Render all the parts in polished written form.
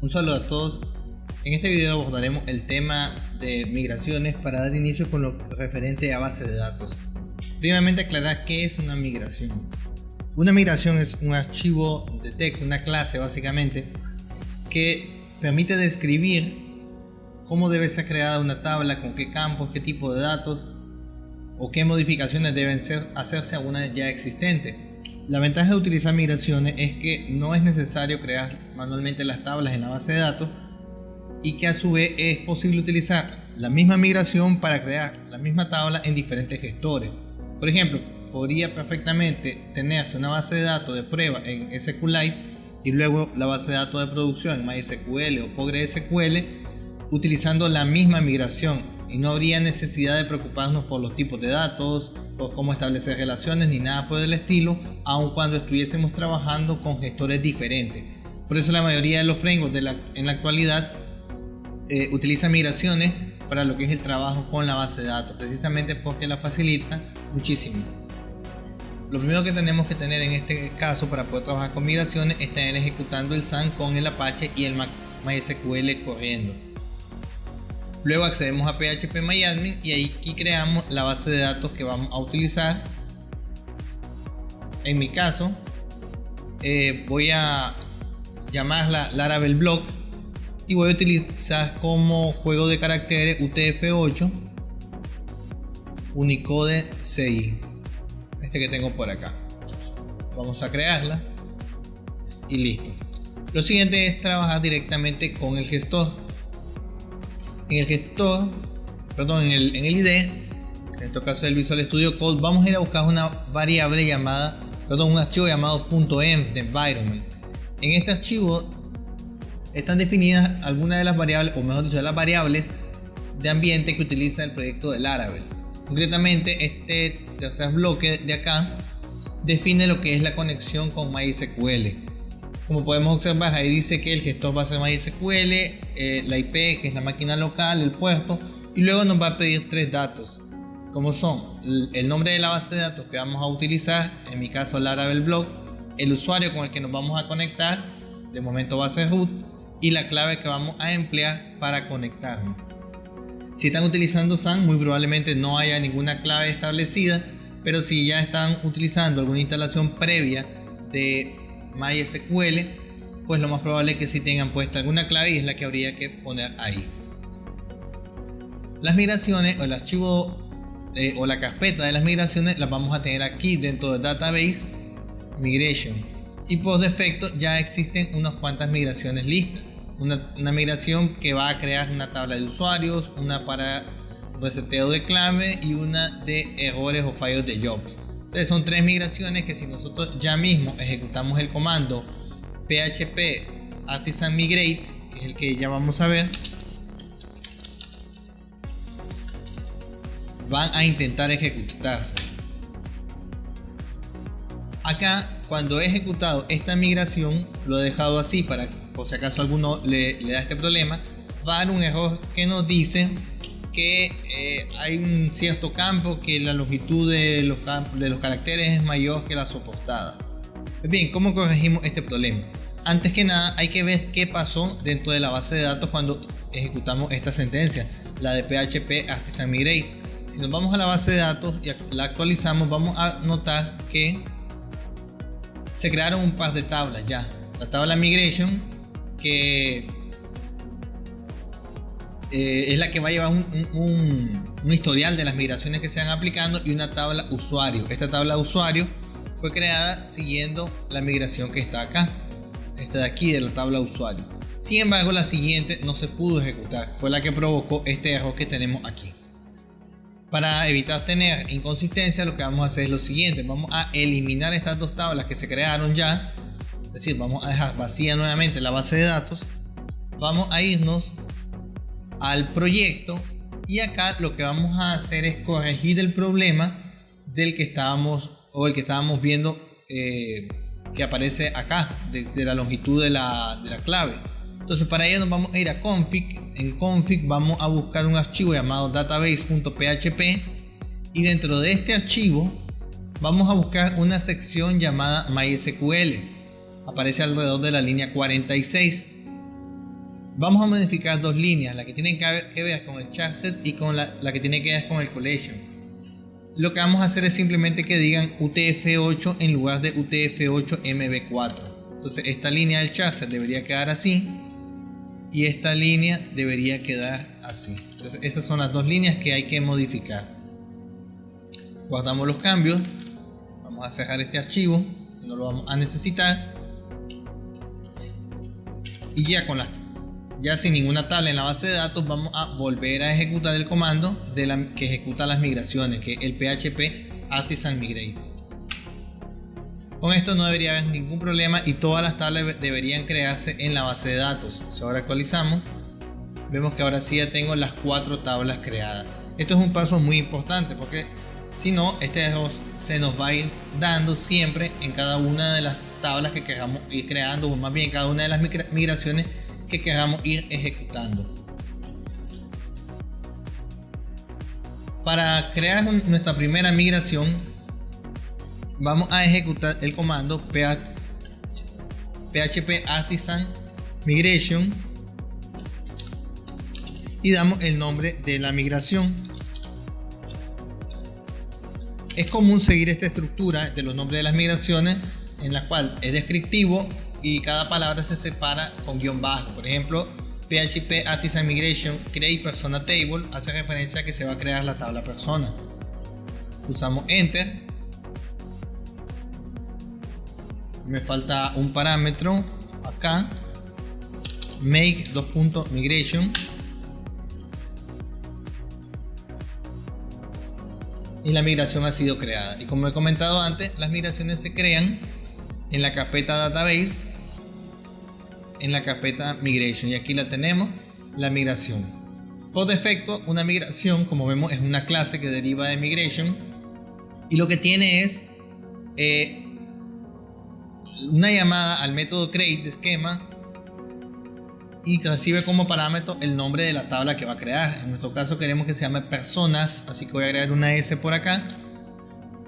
Un saludo a todos. En este video abordaremos el tema de migraciones para dar inicio con lo referente a base de datos. Primeramente aclarar qué es una migración. Una migración es un archivo de texto, una clase básicamente, que permite describir cómo debe ser creada una tabla, con qué campos, qué tipo de datos o qué modificaciones deben hacerse a una ya existente. La ventaja de utilizar migraciones es que no es necesario crear manualmente las tablas en la base de datos y que a su vez es posible utilizar la misma migración para crear la misma tabla en diferentes gestores. Por ejemplo, podría perfectamente tenerse una base de datos de prueba en SQLite y luego la base de datos de producción en MySQL o PostgreSQL utilizando la misma migración, y no habría necesidad de preocuparnos por los tipos de datos, por cómo establecer relaciones ni nada por el estilo, aun cuando estuviésemos trabajando con gestores diferentes. Por eso la mayoría de los frameworks en la actualidad utilizan migraciones para lo que es el trabajo con la base de datos, precisamente porque la facilita muchísimo. Lo primero que tenemos que tener en este caso para poder trabajar con migraciones es tener ejecutando el SAN con el Apache y el MySQL corriendo. Luego accedemos a phpMyAdmin y aquí creamos la base de datos que vamos a utilizar. En mi caso voy a llamarla Laravel Block y voy a utilizar como juego de caracteres UTF-8 Unicode CI, este que tengo por acá. Vamos a crearla y listo. Lo siguiente es trabajar directamente con el gestor. En el gestor, perdón, en el IDE, en este caso el Visual Studio Code, vamos a ir a buscar una variable llamada, un archivo llamado .env de environment. En este archivo están definidas algunas de las variables, o mejor dicho, las variables de ambiente que utiliza el proyecto de Laravel. Concretamente, este tercer bloque de acá define lo que es la conexión con MySQL. Como podemos observar, ahí dice que el gestor va a ser MySQL, la IP, que es la máquina local, el puerto, y luego nos va a pedir tres datos, como son el nombre de la base de datos que vamos a utilizar, en mi caso Laravel Block, el usuario con el que nos vamos a conectar, de momento va a ser root, y la clave que vamos a emplear para conectarnos. Si están utilizando SAN, muy probablemente no haya ninguna clave establecida, pero si ya están utilizando alguna instalación previa de MySQL, pues lo más probable es que sí tengan puesta alguna clave y es la que habría que poner ahí. Las migraciones o el archivo o la carpeta de las migraciones las vamos a tener aquí dentro de Database Migration, y por defecto ya existen unas cuantas migraciones listas. Una migración que va a crear una tabla de usuarios, una para reseteo de clave y una de errores o fallos de jobs. Entonces son tres migraciones que si nosotros ya mismo ejecutamos el comando php artisan migrate, que es el que ya vamos a ver, van a intentar ejecutarse. Acá, cuando he ejecutado esta migración, lo he dejado así para por si acaso alguno le da este problema, va a dar un error que nos dice que hay un cierto campo que la longitud de los caracteres es mayor que la soportada. Bien, ¿cómo corregimos este problema? Antes que nada hay que ver qué pasó dentro de la base de datos cuando ejecutamos esta sentencia, la de php artisan migrate. Si nos vamos a la base de datos y la actualizamos, vamos a notar que se crearon un par de tablas ya. La tabla migration, que es la que va a llevar un historial de las migraciones que se van aplicando, y una tabla usuario. Esta tabla usuario fue creada siguiendo la migración que está acá, esta de aquí de la tabla usuario. Sin embargo, la siguiente no se pudo ejecutar, fue la que provocó este error que tenemos aquí. Para evitar tener inconsistencia, lo que vamos a hacer es lo siguiente: vamos a eliminar estas dos tablas que se crearon ya, es decir, vamos a dejar vacía nuevamente la base de datos, vamos a irnos al proyecto, y acá lo que vamos a hacer es corregir el problema del que estábamos viendo, que aparece acá de la longitud de la clave. Entonces para ello nos vamos a ir a config. En config vamos a buscar un archivo llamado database.php, y dentro de este archivo vamos a buscar una sección llamada MySQL. Aparece alrededor de la línea 46. Vamos a modificar dos líneas, la que tiene que ver con el charset y con la que tiene que ver con el collection. Lo que vamos a hacer es simplemente que digan UTF-8 en lugar de UTF-8 MB4. Entonces esta línea del charset debería quedar así y esta línea debería quedar así. Entonces esas son las dos líneas que hay que modificar. Guardamos los cambios. Vamos a cerrar este archivo, no lo vamos a necesitar. Y ya sin ninguna tabla en la base de datos, vamos a volver a ejecutar el comando que ejecuta las migraciones, que es el PHP Artisan Migrate. Con esto no debería haber ningún problema y todas las tablas deberían crearse en la base de datos. Si ahora actualizamos, vemos que ahora sí ya tengo las 4 tablas creadas. Esto es un paso muy importante porque si no, este error se nos va a ir dando siempre en cada una de las tablas que queramos ir creando, o más bien cada una de las migraciones que queramos ir ejecutando. Para crear nuestra primera migración, vamos a ejecutar el comando php artisan migration y damos el nombre de la migración. Es común seguir esta estructura de los nombres de las migraciones, en la cual es descriptivo y cada palabra se separa con guión bajo. Por ejemplo, PHP Artisan Migration Create Persona Table hace referencia a que se va a crear la tabla persona. Pulsamos Enter. Me falta un parámetro acá. Make .migration. Y la migración ha sido creada. Y como he comentado antes, las migraciones se crean en la carpeta Database, en la carpeta Migration. Y aquí la tenemos, la migración. Por defecto, una migración, como vemos, es una clase que deriva de Migration. Y lo que tiene es una llamada al método create de esquema y recibe como parámetro el nombre de la tabla que va a crear. En nuestro caso queremos que se llame personas, así que voy a agregar una S por acá.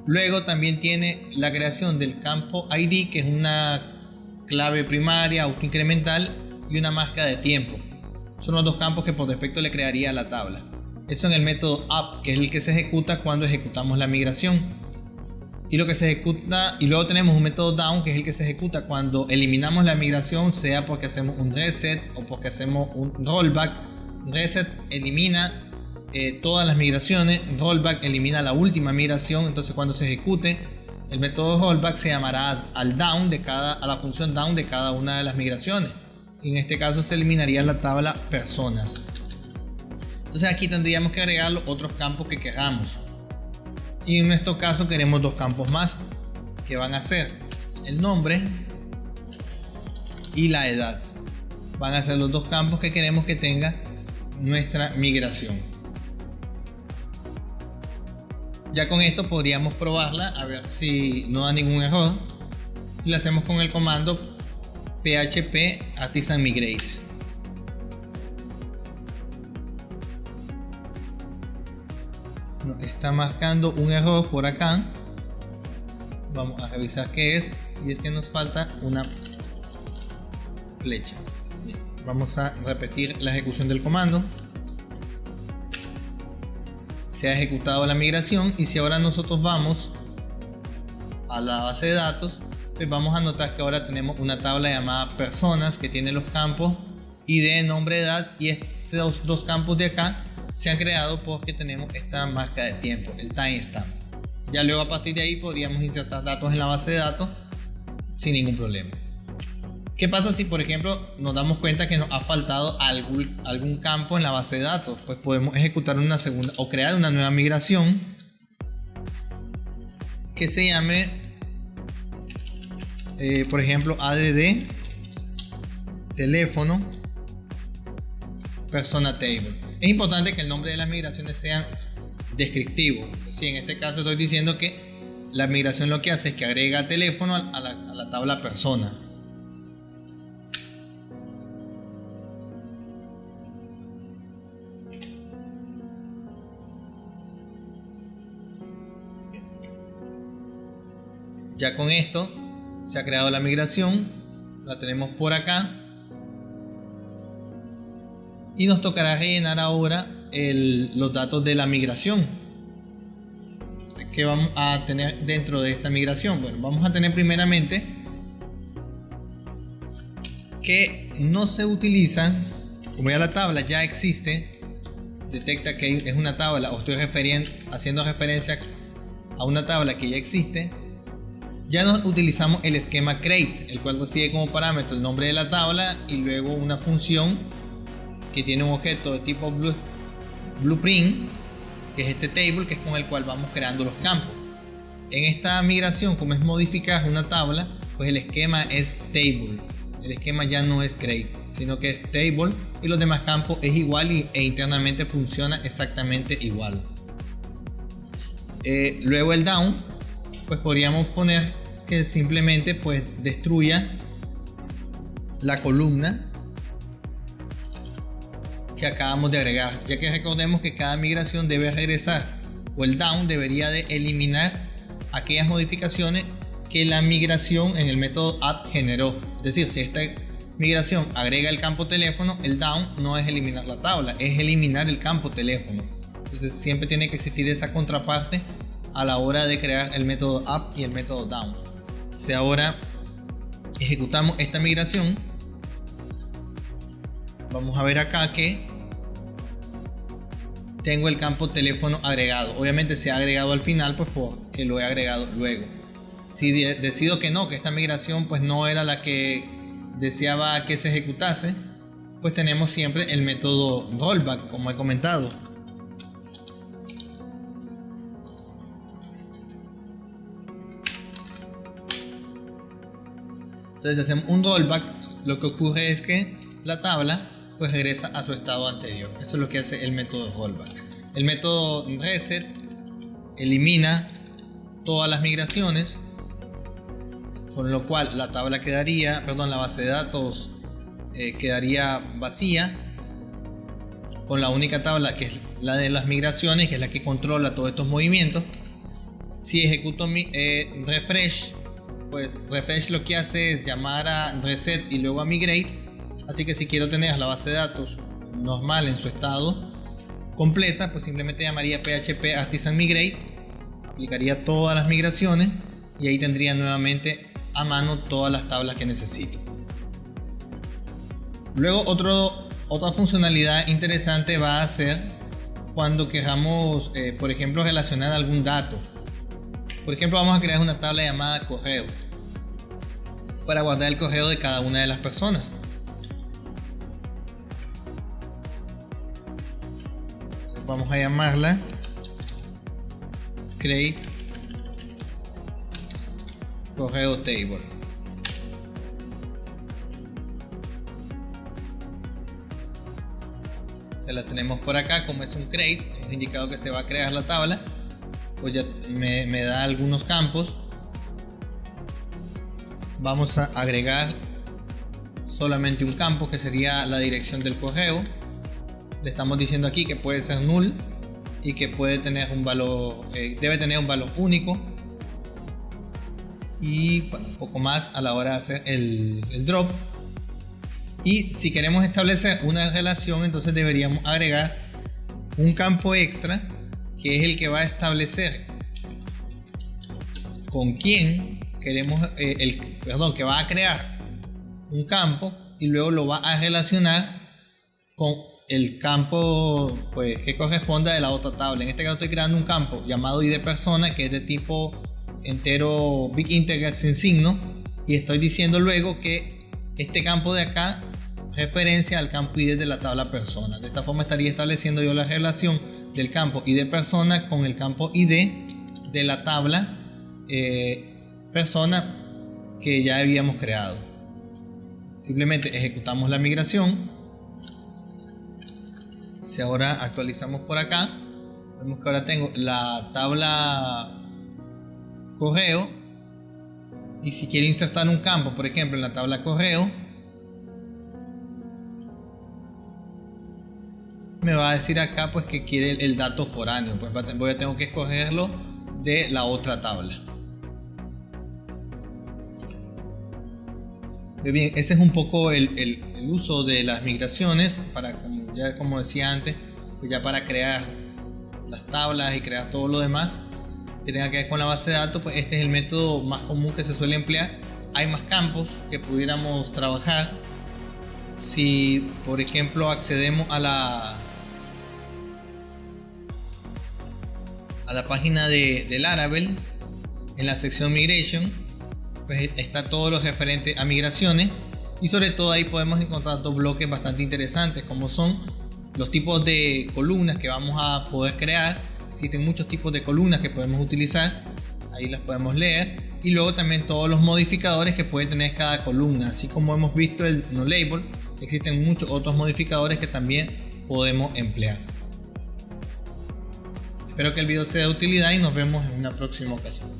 Luego también tiene la creación del campo ID, que es una clave primaria autoincremental, y una marca de tiempo. Son los dos campos que por defecto le crearía a la tabla. Eso en el método up, que es el que se ejecuta cuando ejecutamos la migración. Y lo que se ejecuta, y luego tenemos un método down, que es el que se ejecuta cuando eliminamos la migración, sea porque hacemos un reset o porque hacemos un rollback. Reset elimina todas las migraciones, rollback elimina la última migración. Entonces cuando se ejecute el método rollback se llamará al down a la función down de cada una de las migraciones, y en este caso se eliminaría la tabla personas. Entonces aquí tendríamos que agregar los otros campos que queramos. Y en nuestro caso queremos dos campos más, que van a ser el nombre y la edad. Van a ser los dos campos que queremos que tenga nuestra migración. Ya con esto podríamos probarla a ver si no da ningún error. Y lo hacemos con el comando php artisan migrate. Nos está marcando un error por acá. Vamos a revisar qué es, y es que nos falta una flecha. Bien, vamos a repetir la ejecución del comando. Se ha ejecutado la migración, y si ahora nosotros vamos a la base de datos, pues vamos a notar que ahora tenemos una tabla llamada personas, que tiene los campos ID, nombre, edad, y estos dos campos de acá se han creado porque tenemos esta marca de tiempo, el timestamp. Ya luego a partir de ahí podríamos insertar datos en la base de datos sin ningún problema. ¿Qué pasa si por ejemplo nos damos cuenta que nos ha faltado algún campo en la base de datos? Pues podemos ejecutar una segunda o crear una nueva migración que se llame por ejemplo add teléfono persona table. Es importante que el nombre de las migraciones sean descriptivos. Si en este caso estoy diciendo que la migración lo que hace es que agrega teléfono a la tabla persona. Ya con esto se ha creado la migración, la tenemos por acá y nos tocará rellenar ahora los datos de la migración que vamos a tener dentro de esta migración. Bueno, vamos a tener primeramente que no se utiliza, como ya la tabla ya existe, detecta que es una tabla o estoy haciendo referencia a una tabla que ya existe. Ya no utilizamos el esquema create, el cual recibe como parámetro el nombre de la tabla y luego una función que tiene un objeto de tipo blueprint, que es este table, que es con el cual vamos creando los campos. En esta migración, como es modificar una tabla, pues el esquema es table. El esquema ya no es create, sino que es table, y los demás campos es igual e internamente funciona exactamente igual. Luego el down, pues podríamos poner que simplemente pues destruya la columna que acabamos de agregar, ya que recordemos que cada migración debe regresar, o el down debería de eliminar aquellas modificaciones que la migración en el método app generó. Es decir, si esta migración agrega el campo teléfono, el down no es eliminar la tabla, es eliminar el campo teléfono. Entonces siempre tiene que existir esa contraparte a la hora de crear el método up y el método down. Si ahora ejecutamos esta migración, vamos a ver acá que tengo el campo teléfono agregado. Obviamente se ha agregado al final, pues porque lo he agregado luego. Si decido que no, que esta migración pues no era la que deseaba que se ejecutase, pues tenemos siempre el método rollback, como he comentado. Entonces hacemos un rollback, lo que ocurre es que la tabla pues regresa a su estado anterior. Eso es lo que hace el método rollback. El método reset elimina todas las migraciones, con lo cual la tabla quedaría, la base de datos quedaría vacía, con la única tabla que es la de las migraciones, que es la que controla todos estos movimientos. Si ejecuto refresh, pues refresh lo que hace es llamar a reset y luego a migrate. Así que si quiero tener la base de datos normal en su estado completa, pues simplemente llamaría php artisan migrate, aplicaría todas las migraciones y ahí tendría nuevamente a mano todas las tablas que necesito. Luego otra funcionalidad interesante va a ser cuando queramos por ejemplo relacionar algún dato. Por ejemplo, vamos a crear una tabla llamada correo para guardar el correo de cada una de las personas. Vamos a llamarla create correo table. Ya la tenemos por acá. Como es un create, hemos indicado que se va a crear la tabla, pues ya me da algunos campos. Vamos a agregar solamente un campo, que sería la dirección del correo. Le estamos diciendo aquí que puede ser null y que puede tener un valor, debe tener un valor único, y bueno, poco más a la hora de hacer el drop. Y si queremos establecer una relación, entonces deberíamos agregar un campo extra, que es el que va a establecer con quién queremos, que va a crear un campo y luego lo va a relacionar con el campo pues que corresponda de la otra tabla. En este caso estoy creando un campo llamado id persona, que es de tipo entero big integer sin signo, y estoy diciendo luego que este campo de acá referencia al campo id de la tabla persona. De esta forma estaría estableciendo yo la relación del campo id persona con el campo id de la tabla persona que ya habíamos creado. Simplemente ejecutamos la migración. Si ahora actualizamos por acá, vemos que ahora tengo la tabla correo, y si quiero insertar un campo, por ejemplo en la tabla correo, me va a decir acá pues que quiere el dato foráneo, pues tengo que escogerlo de la otra tabla. Bien, ese es un poco el uso de las migraciones para, como decía antes, pues ya para crear las tablas y crear todo lo demás que tenga que ver con la base de datos, pues este es el método más común que se suele emplear. Hay más campos que pudiéramos trabajar. Si por ejemplo accedemos a la página de Laravel, en la sección Migration, pues está todo lo referente a migraciones, y sobre todo ahí podemos encontrar dos bloques bastante interesantes, como son los tipos de columnas que vamos a poder crear. Existen muchos tipos de columnas que podemos utilizar, ahí las podemos leer, y luego también todos los modificadores que puede tener cada columna. Así como hemos visto el noLabel, existen muchos otros modificadores que también podemos emplear. Espero que el video sea de utilidad y nos vemos en una próxima ocasión.